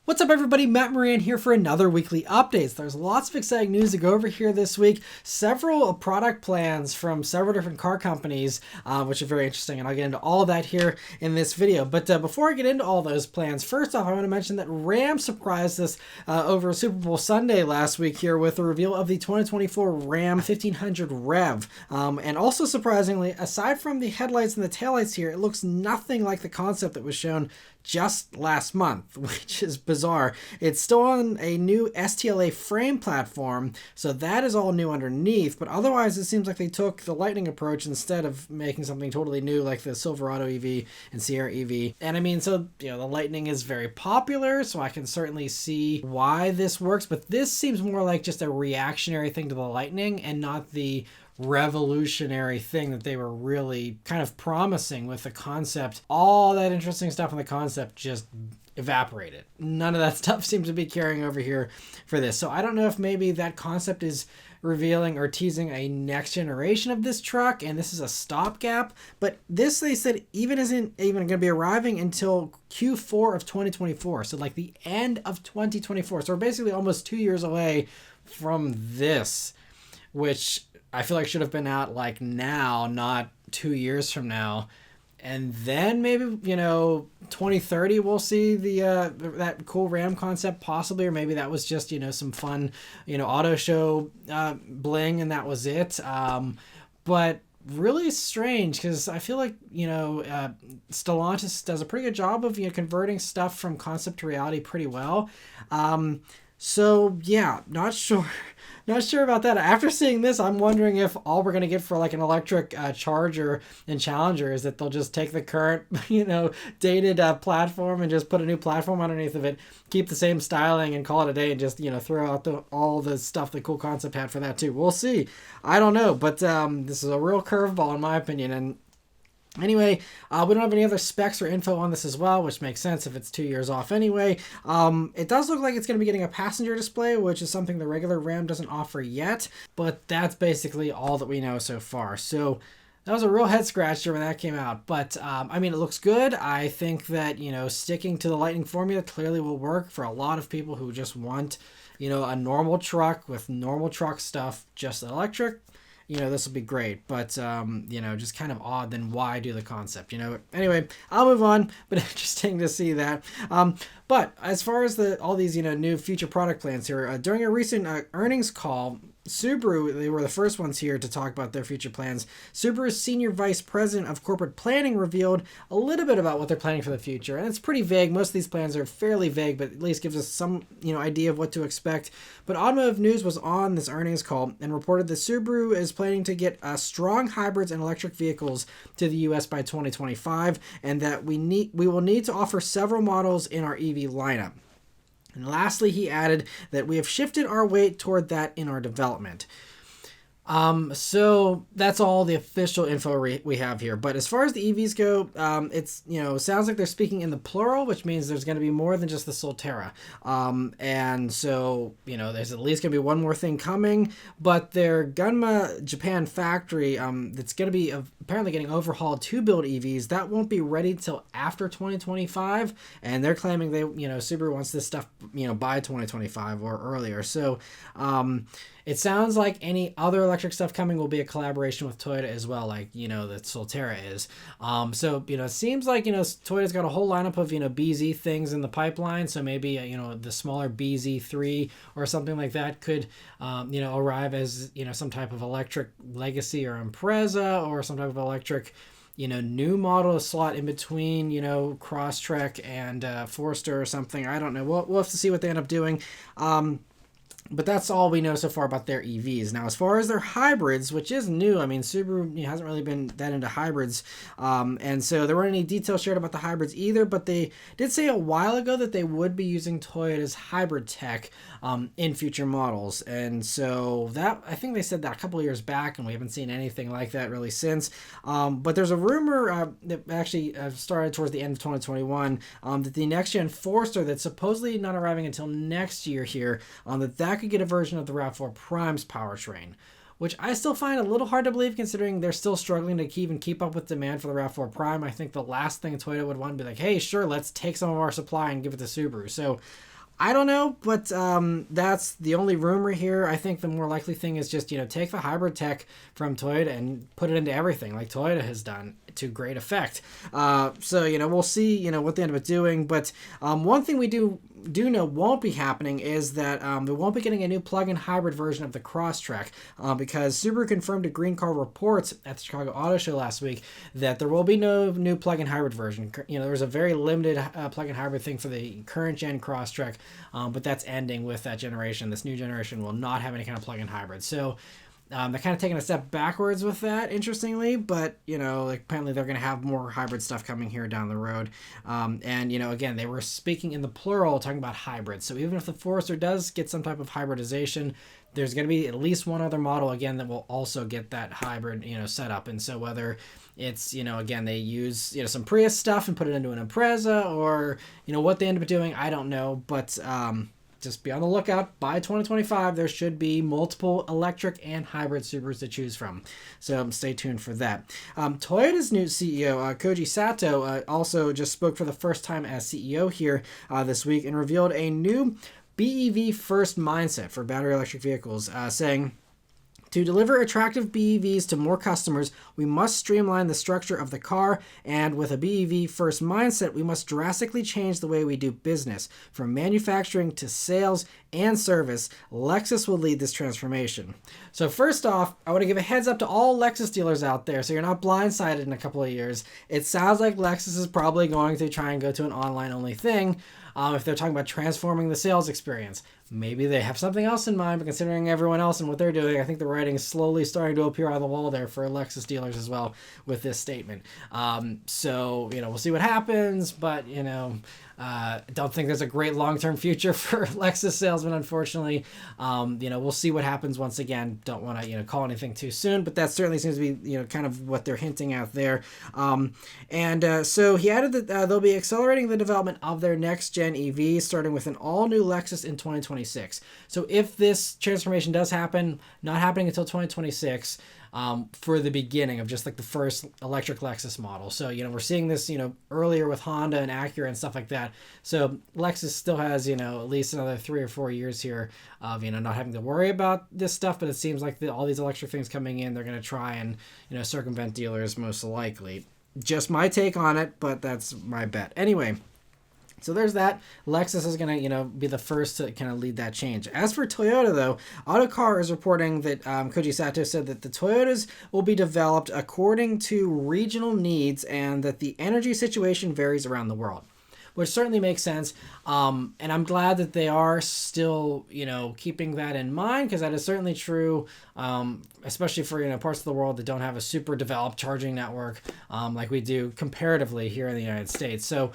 What's up, everybody? Matt Maran here for another weekly updates. There's lots of exciting news to go over here this week. Several product plans from several different car companies, which are very interesting, and I'll get into all of that here in this video. But before I get into all those plans, first off, I want to mention that Ram surprised us over Super Bowl Sunday last week here with the reveal of the 2024 Ram 1500 Rev. And also surprisingly, aside from the headlights and the taillights here, it looks nothing like the concept that was shown just last month, which is bizarre. It's still on a new STLA frame platform, so that is all new underneath, but otherwise it seems like they took the Lightning approach instead of making something totally new like the Silverado EV and Sierra EV. And I mean, so, you know, the Lightning is very popular, so I can certainly see why this works, but this seems more like just a reactionary thing to the Lightning and not the revolutionary thing that they were really kind of promising with the concept. All that interesting stuff in the concept just evaporated. None of that stuff seems to be carrying over here for this. So I don't know if maybe that concept is revealing or teasing a next generation of this truck and this is a stopgap, but this, they said, even isn't even going to be arriving until Q4 of 2024, so like the end of 2024. So we're basically almost 2 years away from this, which I feel like should have been out like now, not 2 years from now. And then maybe, you know, 2030 we'll see the that cool Ram concept possibly, or maybe that was just, you know, some fun, you know, auto show bling and that was it. But really strange because I feel like, you know, Stellantis does a pretty good job of, you know, converting stuff from concept to reality pretty well. So yeah, not sure about that. After seeing this, I'm wondering if all we're going to get for like an electric Charger and Challenger is that they'll just take the current, you know, dated platform and just put a new platform underneath of it, keep the same styling and call it a day and just, you know, throw out all the stuff the cool concept had for that too. We'll see. I don't know, but this is a real curveball in my opinion. And anyway, we don't have any other specs or info on this as well, which makes sense if it's 2 years off anyway. It does look like it's going to be getting a passenger display, which is something the regular Ram doesn't offer yet, but that's basically all that we know so far. So that was a real head scratcher when that came out, but I mean, it looks good. I think that, you know, sticking to the Lightning formula clearly will work for a lot of people who just want, you know, a normal truck with normal truck stuff, just electric. You know, this will be great, but, you know, just kind of odd, then why do the concept, you know? Anyway, I'll move on, but interesting to see that. But as far as all these, you know, new future product plans here, during a recent earnings call, Subaru, they were the first ones here to talk about their future plans. Subaru's Senior Vice President of Corporate Planning revealed a little bit about what they're planning for the future, and it's pretty vague. Most of these plans are fairly vague, but at least gives us some, you know, idea of what to expect. But Automotive News was on this earnings call and reported that Subaru is planning to get strong hybrids and electric vehicles to the U.S. by 2025, and that we will need to offer several models in our EV lineup. And lastly, he added that we have shifted our weight toward that in our development. So that's all the official info we have here. But as far as the EVs go, it's, you know, sounds like they're speaking in the plural, which means there's going to be more than just the Solterra. And so, you know, there's at least going to be one more thing coming, but their Gunma Japan factory, that's going to be apparently getting overhauled to build EVs, that won't be ready till after 2025. And they're claiming you know, Subaru wants this stuff, you know, by 2025 or earlier. So, it sounds like any other electric stuff coming will be a collaboration with Toyota as well, like, you know, the Solterra is. So, you know, it seems like, you know, Toyota's got a whole lineup of, you know, BZ things in the pipeline. So maybe, you know, the smaller BZ3 or something like that could, you know, arrive as, you know, some type of electric Legacy or Impreza or some type of electric, you know, new model to slot in between, you know, Crosstrek and Forester or something. I don't know. We'll have to see what they end up doing. But that's all we know so far about their EVs. Now, as far as their hybrids, which is new, I mean, Subaru hasn't really been that into hybrids. And so there weren't any details shared about the hybrids either, but they did say a while ago that they would be using Toyota's hybrid tech in future models. And so that, I think they said that a couple of years back, and we haven't seen anything like that really since. But there's a rumor that actually started towards the end of 2021 that the next-gen Forester that's supposedly not arriving until next year here, that could get a version of the RAV4 Prime's powertrain, which I still find a little hard to believe considering they're still struggling to even keep up with demand for the RAV4 Prime. I think the last thing Toyota would want to be like, hey, sure, let's take some of our supply and give it to Subaru. So I don't know, but that's the only rumor here. I think the more likely thing is just, take the hybrid tech from Toyota and put it into everything like Toyota has done to great effect. So, we'll see, what they end up doing. But one thing we do know won't be happening is that they won't be getting a new plug-in hybrid version of the Crosstrek because Subaru confirmed to Green Car Reports at the Chicago Auto Show last week that there will be no new plug-in hybrid version. There was a very limited plug-in hybrid thing for the current gen Crosstrek, but that's ending with that generation. This new generation will not have any kind of plug-in hybrid. So they're kind of taking a step backwards with that, interestingly, but, apparently they're going to have more hybrid stuff coming here down the road. And, again, they were speaking in the plural, talking about hybrids. So even if the Forester does get some type of hybridization, there's going to be at least one other model, again, that will also get that hybrid, setup. And so whether it's, again, they use, some Prius stuff and put it into an Impreza or, what they end up doing, I don't know. But just be on the lookout. By 2025, there should be multiple electric and hybrid Subarus to choose from. So stay tuned for that. Toyota's new CEO, Koji Sato, also just spoke for the first time as CEO here this week and revealed a new BEV-first mindset for battery electric vehicles, saying, to deliver attractive BEVs to more customers, we must streamline the structure of the car, and with a BEV-first mindset, we must drastically change the way we do business. From manufacturing to sales and service, Lexus will lead this transformation. So first off, I want to give a heads up to all Lexus dealers out there so you're not blindsided in a couple of years. It sounds like Lexus is probably going to try and go to an online-only thing. If they're talking about transforming the sales experience. Maybe they have something else in mind, but considering everyone else and what they're doing, I think the writing is slowly starting to appear on the wall there for Lexus dealers as well with this statement. So, we'll see what happens, but, don't think there's a great long-term future for Lexus salesmen, unfortunately. We'll see what happens once again. Don't want to, call anything too soon, but that certainly seems to be, kind of what they're hinting at there. So he added that they'll be accelerating the development of their next-gen EVs, starting with an all-new Lexus in 2026. So if this transformation does happen, not happening until 2026, for the beginning of just like the first electric Lexus model. So, we're seeing this, earlier with Honda and Acura and stuff like that. So Lexus still has, at least another 3 or 4 years here of, not having to worry about this stuff. But it seems like all these electric things coming in, they're going to try and, circumvent dealers most likely. Just my take on it, but that's my bet. Anyway. So there's that. Lexus is going to, be the first to kind of lead that change. As for Toyota, though, Autocar is reporting that Koji Sato said that the Toyotas will be developed according to regional needs and that the energy situation varies around the world, which certainly makes sense. And I'm glad that they are still, keeping that in mind, because that is certainly true, especially for, parts of the world that don't have a super developed charging network like we do comparatively here in the United States. So,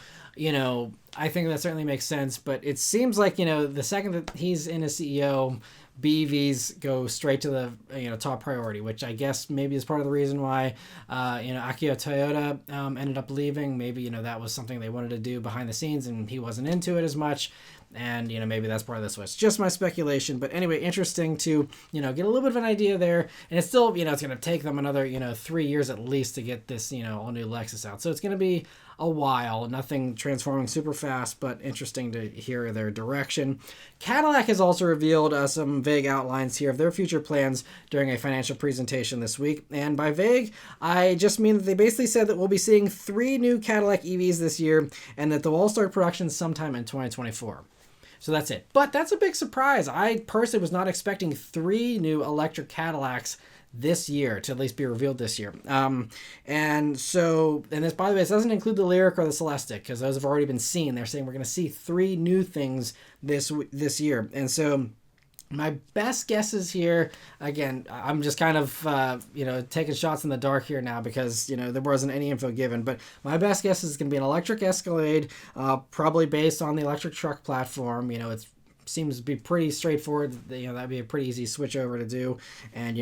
I think that certainly makes sense. But it seems like, the second that he's in as CEO, BEVs go straight to the top priority, which I guess maybe is part of the reason why Akio Toyoda ended up leaving. Maybe that was something they wanted to do behind the scenes and he wasn't into it as much, and maybe that's part of the switch. Just my speculation, but anyway, interesting to get a little bit of an idea there. And it's still it's going to take them another 3 years at least to get this all new Lexus out, so it's going to be a while. Nothing transforming super fast, but interesting to hear their direction. Cadillac has also revealed some vague outlines here of their future plans during a financial presentation this week. And by vague, I just mean that they basically said that we'll be seeing 3 new Cadillac EVs this year and that they'll all start production sometime in 2024. So that's it. But that's a big surprise. I personally was not expecting 3 new electric Cadillacs this year to at least be revealed this year. And this, by the way, this doesn't include the Lyriq or the Celestiq, because those have already been seen. They're saying we're going to see 3 new things this year. And so my best guesses here, again, I'm just kind of, taking shots in the dark here now because, there wasn't any info given. But my best guess is going to be an electric Escalade, probably based on the electric truck platform. It seems to be pretty straightforward. That'd be a pretty easy switch over to do and,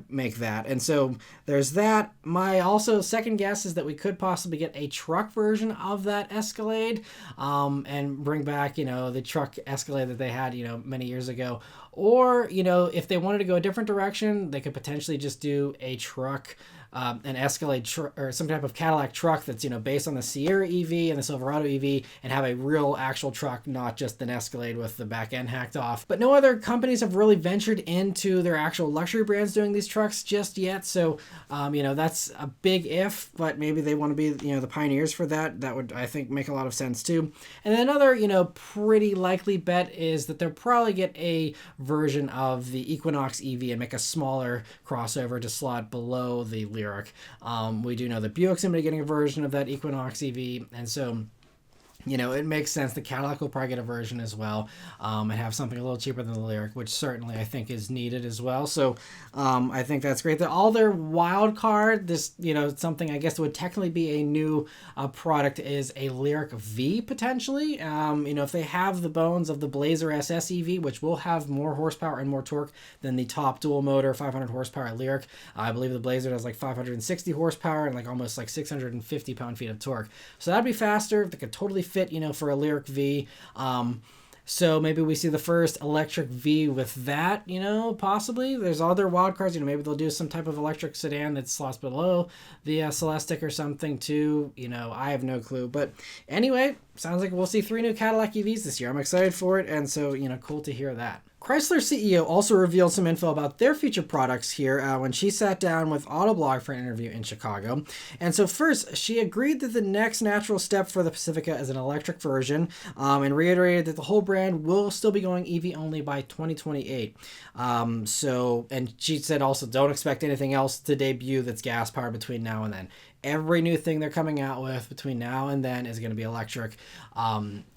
make that. And so there's that. My also second guess is that we could possibly get a truck version of that Escalade, and bring back, the truck Escalade that they had, many years ago. Or, if they wanted to go a different direction, they could potentially just do a truck an Escalade or some type of Cadillac truck that's, you know, based on the Sierra EV and the Silverado EV, and have a real actual truck, not just an Escalade with the back end hacked off. But no other companies have really ventured into their actual luxury brands doing these trucks just yet. So, you know, that's a big if, but maybe they want to be, you know, the pioneers for that. That would, I think, make a lot of sense too. And then another, you know, pretty likely bet is that they'll probably get a version of the Equinox EV and make a smaller crossover to slot below the Lyric. We do know that Buick's going to be getting a version of that Equinox EV, and so, you know, it makes sense. The Cadillac will probably get a version as well, and have something a little cheaper than the Lyric, which certainly I think is needed as well. So I think that's great. That all their wild card, this, you know, something I guess would technically be a new product, is a Lyric V potentially. You know, if they have the bones of the Blazer SS EV, which will have more horsepower and more torque than the top dual motor 500 horsepower Lyric. I believe the Blazer has like 560 horsepower and like almost like 650 pound-feet of torque. So that'd be faster. They could totally fit, you know, for a Lyric V. So maybe we see the first electric V with that, you know, possibly. There's other wild cards, you know, maybe they'll do some type of electric sedan that slots below the Celestiq or something too. You know, I have no clue. But anyway, sounds like we'll see 3 new Cadillac EVs this year. I'm excited for it, and so, you know, cool to hear that. Chrysler CEO also revealed some info about their future products here when she sat down with Autoblog for an interview in Chicago. And so first, she agreed that the next natural step for the Pacifica is an electric version, and reiterated that the whole brand will still be going EV only by 2028. And she said also, don't expect anything else to debut that's gas powered between now and then. Every new thing they're coming out with between now and then is going to be electric.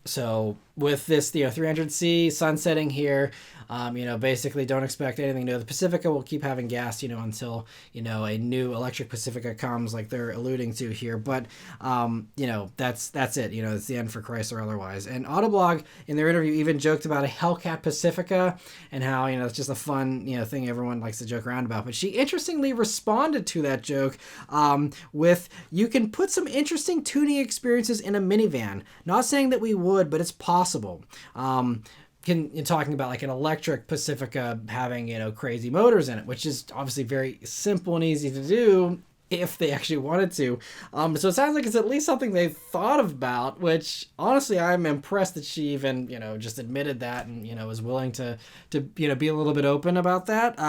So with this, you know, 300C sunsetting here, you know, basically don't expect anything new. The Pacifica will keep having gas, you know, until, you know, a new electric Pacifica comes, like they're alluding to here. But, you know, that's it. You know, it's the end for Chrysler otherwise. And Autoblog, in their interview, even joked about a Hellcat Pacifica and how, you know, it's just a fun, you know, thing everyone likes to joke around about. But she interestingly responded to that joke with, you can put some interesting tuning experiences in a minivan. Not saying that we would, but it's possible. Talking about like an electric Pacifica having, you know, crazy motors in it, which is obviously very simple and easy to do if they actually wanted to. So it sounds like it's at least something they thought about, which honestly I'm impressed that she even, you know, just admitted that and, you know, was willing to you know, be a little bit open about that.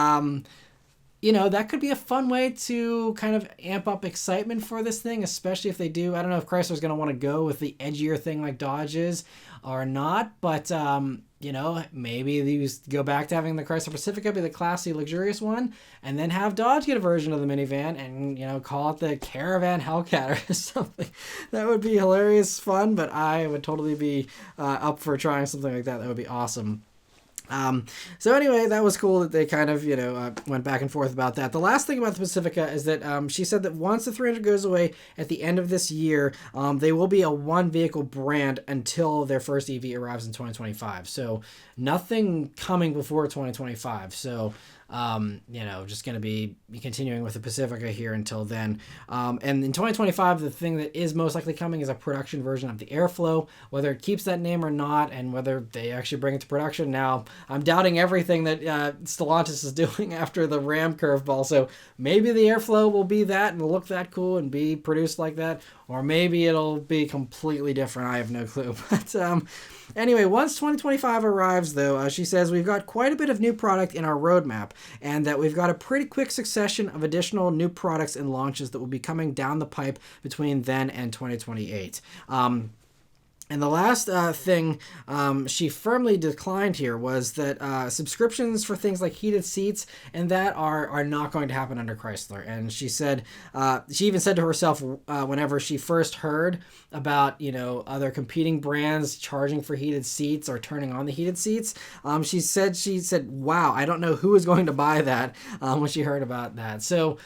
You know, that could be a fun way to kind of amp up excitement for this thing, especially if they do. I don't know if Chrysler's going to want to go with the edgier thing like Dodge is or not, but, you know, maybe you go back to having the Chrysler Pacifica be the classy, luxurious one, and then have Dodge get a version of the minivan and, you know, call it the Caravan Hellcat or something. That would be hilarious fun, but I would totally be up for trying something like that. That would be awesome. So anyway, that was cool that they kind of, you know, went back and forth about that. The last thing about the Pacifica is that she said that once the 300 goes away at the end of this year, they will be a one vehicle brand until their first EV arrives in 2025. So nothing coming before 2025. So, you know, just going to be continuing with the Pacifica here until then. And in 2025, the thing that is most likely coming is a production version of the Airflow, whether it keeps that name or not, and whether they actually bring it to production. Now, I'm doubting everything that Stellantis is doing after the Ram curveball, so maybe the Airflow will be that and look that cool and be produced like that, or maybe it'll be completely different. I have no clue. But anyway, once 2025 arrives, though, she says we've got quite a bit of new product in our roadmap, and that we've got a pretty quick succession of additional new products and launches that will be coming down the pipe between then and 2028. And the last thing she firmly declined here was that subscriptions for things like heated seats and that are not going to happen under Chrysler. And she said, she even said to herself whenever she first heard about, you know, other competing brands charging for heated seats or turning on the heated seats, she said, wow, I don't know who is going to buy that when she heard about that. So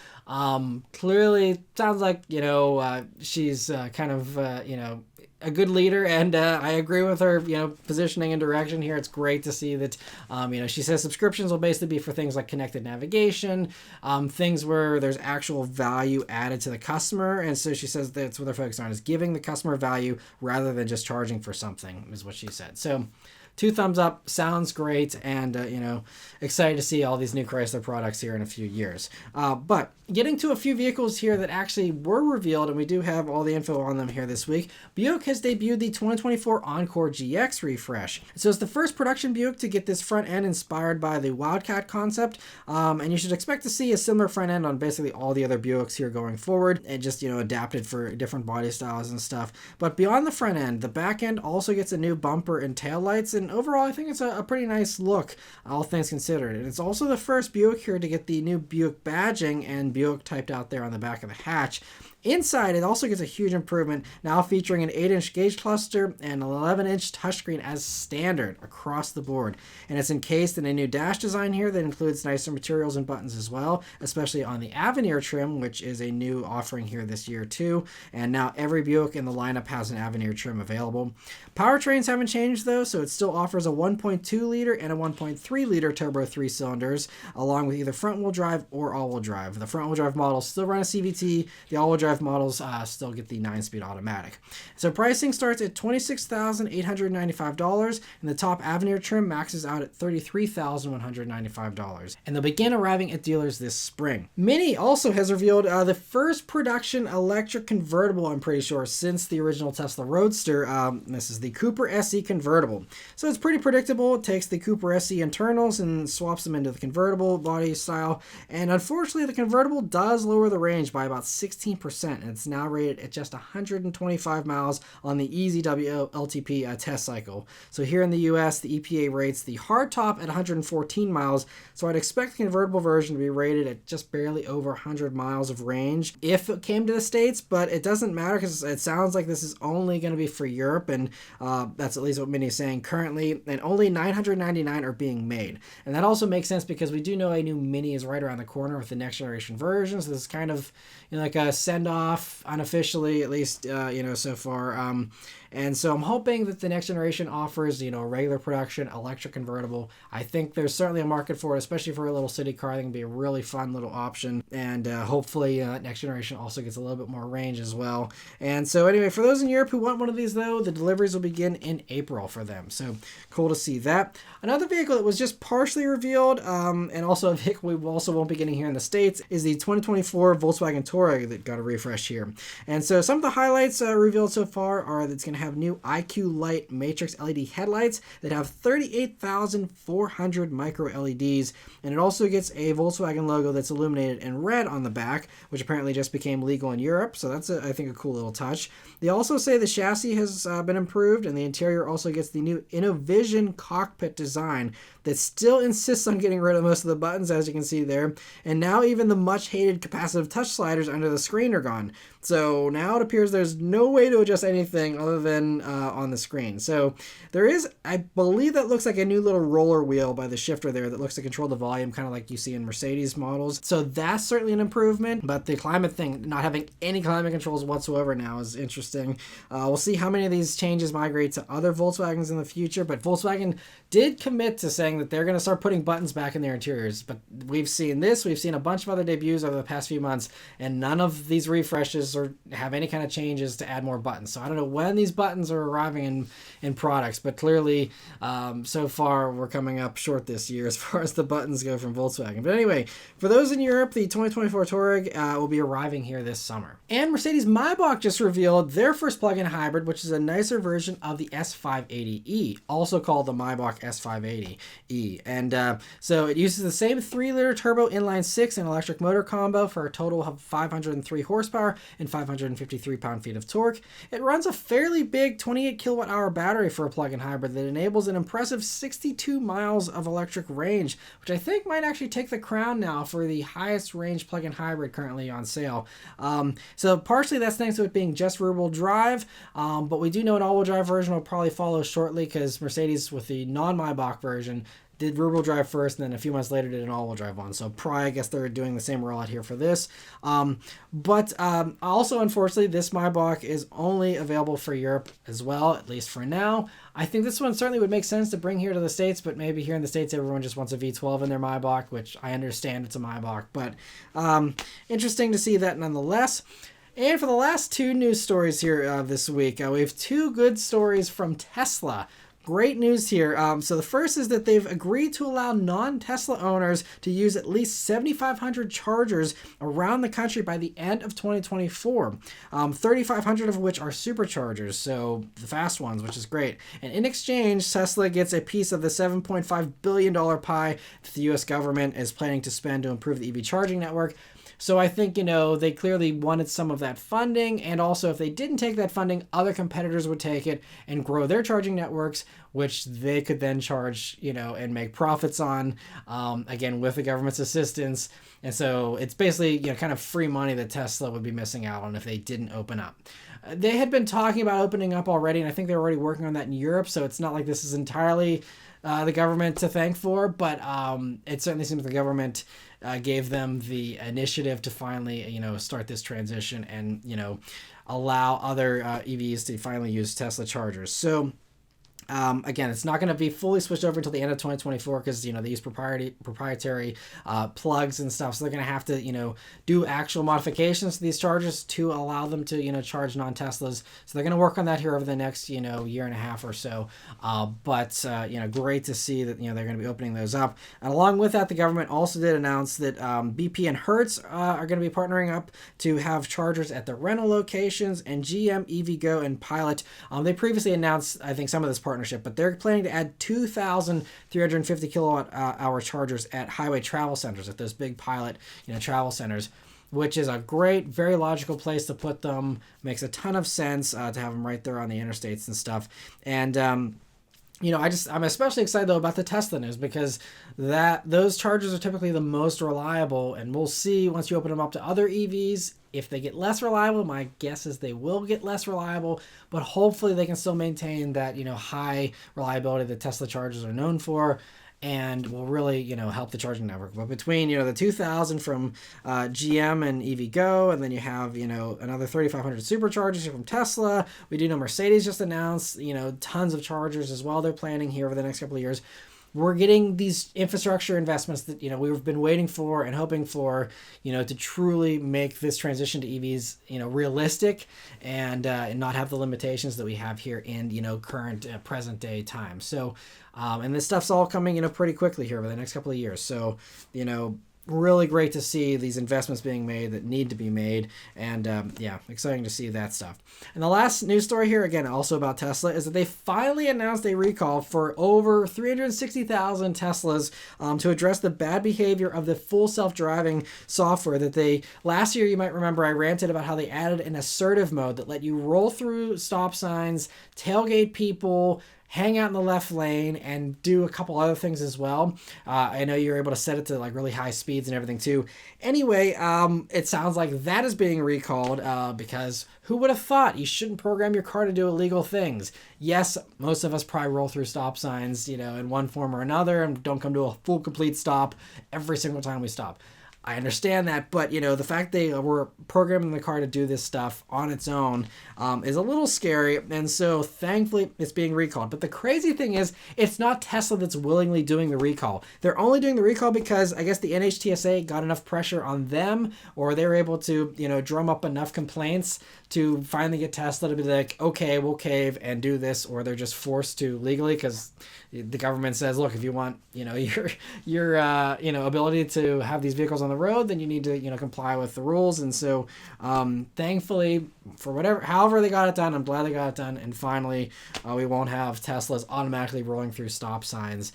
clearly sounds like, you know, she's kind of, you know, a good leader, and I agree with her, you know, positioning and direction here. It's great to see that, you know, she says subscriptions will basically be for things like connected navigation, things where there's actual value added to the customer, and so she says that's what they're focused on, is giving the customer value rather than just charging for something, is what she said. So 2 thumbs up, sounds great, and excited to see all these new Chrysler products here in a few years. But getting to a few vehicles here that actually were revealed, and we do have all the info on them here this week. Buick has debuted the 2024 Encore GX refresh. So it's the first production Buick to get this front end inspired by the Wildcat concept, and you should expect to see a similar front end on basically all the other Buicks here going forward, and just adapted for different body styles and stuff. But beyond the front end, the back end also gets a new bumper and tail lights, and overall I think it's a pretty nice look, all things considered. And it's also the first Buick here to get the new Buick badging and Buick typed out there on the back of the hatch. Inside, it also gets a huge improvement, now featuring an 8-inch gauge cluster and an 11-inch touchscreen as standard across the board. And it's encased in a new dash design here that includes nicer materials and buttons as well, especially on the Avenir trim, which is a new offering here this year too. And now every Buick in the lineup has an Avenir trim available. Powertrains haven't changed though, so it still offers a 1.2 liter and a 1.3 liter turbo 3 cylinders, along with either front-wheel drive or all-wheel drive. The front-wheel drive models still run a CVT, the all-wheel drive models still get the 9-speed automatic. So pricing starts at $26,895, and the top Avenir trim maxes out at $33,195, and they'll begin arriving at dealers this spring. Mini also has revealed the first production electric convertible, I'm pretty sure, since the original Tesla Roadster. This is the Cooper SE convertible. So it's pretty predictable. It takes the Cooper SE internals and swaps them into the convertible body style, and unfortunately the convertible does lower the range by about 16%, and it's now rated at just 125 miles on the EasyW LTP test cycle. So here in the US, the EPA rates the hardtop at 114 miles, so I'd expect the convertible version to be rated at just barely over 100 miles of range if it came to the States, but it doesn't matter because it sounds like this is only going to be for Europe, and that's at least what Mini is saying currently, and only 999 are being made. And that also makes sense because we do know a new Mini is right around the corner with the next generation version, so this is kind of like a send-off unofficially, at least so far. And so I'm hoping that the next generation offers, regular production electric convertible. I think there's certainly a market for it, especially for a little city car. I think it'd be a really fun little option. And hopefully next generation also gets a little bit more range as well. And so anyway, for those in Europe who want one of these though, the deliveries will begin in April for them. So cool to see that. Another vehicle that was just partially revealed, and also a vehicle we also won't be getting here in the States, is the 2024 Volkswagen Touareg that got a refresh here. And so some of the highlights revealed so far are that it's going to have new IQ Light Matrix LED headlights that have 38,400 micro LEDs, and it also gets a Volkswagen logo that's illuminated in red on the back, which apparently just became legal in Europe, so that's I think a cool little touch. They also say the chassis has been improved, and the interior also gets the new InnoVision cockpit design that still insists on getting rid of most of the buttons, as you can see there, and now even the much hated capacitive touch sliders under the screen are gone. So now it appears there's no way to adjust anything other than on the screen. So there is, I believe that looks like a new little roller wheel by the shifter there that looks to control the volume, kind of like you see in Mercedes models. So that's certainly an improvement, but the climate thing, not having any climate controls whatsoever now, is interesting. We'll see how many of these changes migrate to other Volkswagens in the future, but Volkswagen did commit to saying that they're going to start putting buttons back in their interiors. But we've seen this, we've seen a bunch of other debuts over the past few months, and none of these refreshes or have any kind of changes to add more buttons. So I don't know when these buttons are arriving in products, but clearly so far we're coming up short this year as far as the buttons go from Volkswagen. But anyway, for those in Europe, the 2024 Touareg will be arriving here this summer. And Mercedes-Maybach just revealed their first plug-in hybrid, which is a nicer version of the S580e, also called the Maybach S580e. And so it uses the same 3-liter turbo inline-6 and electric motor combo for a total of 503 horsepower and 553 pound-feet of torque. It runs a fairly big 28 kilowatt-hour battery for a plug-in hybrid that enables an impressive 62 miles of electric range, which I think might actually take the crown now for the highest range plug-in hybrid currently on sale. So partially that's thanks to it being just rear-wheel drive, but we do know an all-wheel drive version will probably follow shortly because Mercedes with the non-Maybach version did rear-wheel drive first, and then a few months later did an all-wheel drive one. So probably, I guess they're doing the same rollout here for this. But also, unfortunately, this Maybach is only available for Europe as well, at least for now. I think this one certainly would make sense to bring here to the States, but maybe here in the States everyone just wants a V12 in their Maybach, which I understand it's a Maybach. But interesting to see that nonetheless. And for the last two news stories here this week, we have two good stories from Tesla. great news here. So the first is that they've agreed to allow non-Tesla owners to use at least 7,500 chargers around the country by the end of 2024. 3,500 of which are superchargers, so the fast ones, which is great. And in exchange, Tesla gets a piece of the $7.5 billion pie that the U.S. government is planning to spend to improve the EV charging network. So I think, they clearly wanted some of that funding, and also if they didn't take that funding, other competitors would take it and grow their charging networks, which they could then charge, and make profits on, again, with the government's assistance. And so it's basically, kind of free money that Tesla would be missing out on if they didn't open up. They had been talking about opening up already, and I think they were already working on that in Europe, so it's not like this is entirely the government to thank for, but it certainly seems the government gave them the initiative to finally, start this transition and, allow other EVs to finally use Tesla chargers. So again, it's not going to be fully switched over until the end of 2024 because, they use proprietary plugs and stuff. So they're going to have to, do actual modifications to these chargers to allow them to, charge non-Teslas. So they're going to work on that here over the next, year and a half or so. But great to see that, they're going to be opening those up. And along with that, the government also did announce that BP and Hertz are going to be partnering up to have chargers at the rental locations, and GM, EVgo, and Pilot. They previously announced, I think, some of this partnership, but they're planning to add 2,350 kilowatt hour chargers at highway travel centers, at those big Pilot, travel centers, which is a great, very logical place to put them. Makes a ton of sense to have them right there on the interstates and stuff. And I'm especially excited though about the Tesla news because those chargers are typically the most reliable, and we'll see once you open them up to other EVs if they get less reliable. My guess is they will get less reliable, but hopefully they can still maintain that high reliability that Tesla chargers are known for, and will really, help the charging network. But between, the 2,000 from GM and EVgo, and then you have, another 3,500 superchargers from Tesla. We do know Mercedes just announced, tons of chargers as well they're planning here over the next couple of years. We're getting these infrastructure investments that, we've been waiting for and hoping for, to truly make this transition to EVs, realistic and not have the limitations that we have here in, current present day time. So, and this stuff's all coming, pretty quickly here over the next couple of years. So, really great to see these investments being made that need to be made, and exciting to see that stuff. And the last news story here, again, also about Tesla, is that they finally announced a recall for over 360,000 Teslas to address the bad behavior of the full self-driving software that last year, you might remember I ranted about how they added an assertive mode that let you roll through stop signs, tailgate people, hang out in the left lane, and do a couple other things as well. I know you're able to set it to really high speeds and everything too. Anyway, it sounds like that is being recalled because who would have thought you shouldn't program your car to do illegal things? Yes, most of us probably roll through stop signs, in one form or another, and don't come to a full complete stop every single time we stop. I understand that, but the fact they were programming the car to do this stuff on its own is a little scary, and so thankfully it's being recalled. But the crazy thing is, it's not Tesla that's willingly doing the recall. They're only doing the recall because I guess the NHTSA got enough pressure on them, or they were able to drum up enough complaints to finally get Tesla to be like, okay, we'll cave and do this, or they're just forced to legally because the government says, look, if you want your ability to have these vehicles on the road, then you need to comply with the rules. And so thankfully, for however they got it done, I'm glad they got it done, and finally we won't have Teslas automatically rolling through stop signs,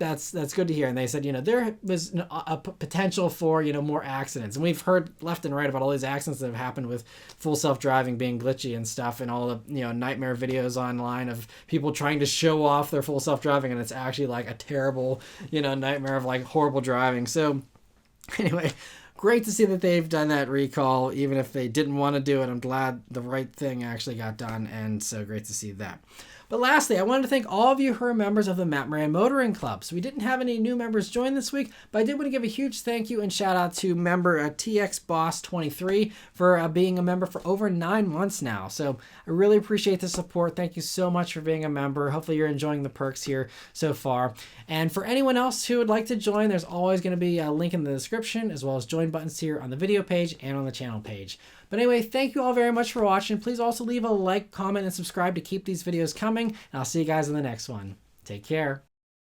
that's good to hear. And they said, there was a potential for, more accidents. And we've heard left and right about all these accidents that have happened with full self-driving being glitchy and stuff, and all the, nightmare videos online of people trying to show off their full self-driving, and it's actually a terrible, nightmare of horrible driving. So anyway, great to see that they've done that recall, even if they didn't want to do it. I'm glad the right thing actually got done, and so great to see that. But lastly, I wanted to thank all of you who are members of the Maran Motoring Club. So we didn't have any new members join this week, but I did want to give a huge thank you and shout out to member TXBoss23 for being a member for over 9 months now. So I really appreciate the support. Thank you so much for being a member. Hopefully you're enjoying the perks here so far. And for anyone else who would like to join, there's always going to be a link in the description, as well as join join buttons here on the video page and on the channel page. But anyway, thank you all very much for watching. Please also leave a like, comment, and subscribe to keep these videos coming. And I'll see you guys in the next one. Take care.